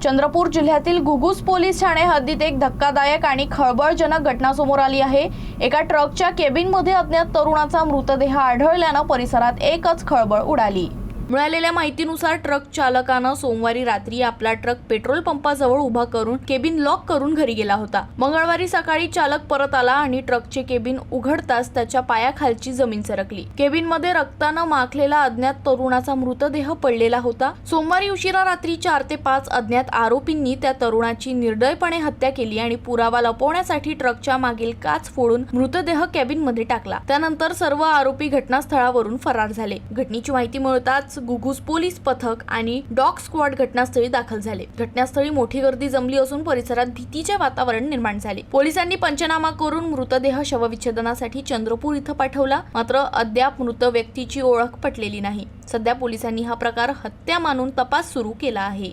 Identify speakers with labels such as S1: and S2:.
S1: चंद्रपूर जिल्ह्यातील घुगुस पोलीस ठाणे हद्दीत एक धक्कादायक आणि खळबळजनक घटना समोर आली आहे। एका ट्रकच्या केबिनमध्ये अज्ञात तरुणाचा मृतदेह आढळल्यानं परिसरात एकच खळबळ उडाली। मिळालेल्या माहितीनुसार ट्रक चालकानं सोमवारी रात्री आपला ट्रक पेट्रोल पंपाजवळ उभा करून केबिन लॉक करून घरी गेला होता। मंगळवारी सकाळी चालक परत आला आणि ट्रकचे केबिन उघडताच त्याच्या पायाखालची जमीन सरकली। केबिनमध्ये रक्तानं माखलेला अज्ञात तरुणाचा मृतदेह पडलेला होता। सोमवारी उशिरा रात्री 4 ते 5 अज्ञात आरोपींनी त्या तरुणाची निर्दयपणे हत्या केली आणि पुरावा लपवण्यासाठी ट्रकच्या मागील काच फोडून मृतदेह केबिनमध्ये टाकला। त्यानंतर सर्व आरोपी घटनास्थळावरून फरार झाले। घटनेची माहिती मिळताच घुगुस पोलीस पथक आणि डॉग स्क्वॉड घटनास्थळी दाखल झाले। घटनास्थळी मोठी गर्दी जमली असून परिसरात भीतीचे वातावरण निर्माण झाले। पोलिसांनी पंचनामा करून मृतदेह शवविच्छेदनासाठी चंद्रपूर इथं पाठवला, मात्र अद्याप मृत व्यक्तीची ओळख पटलेली नाही। सध्या पोलिसांनी हा प्रकार हत्या मानून तपास सुरू केला आहे।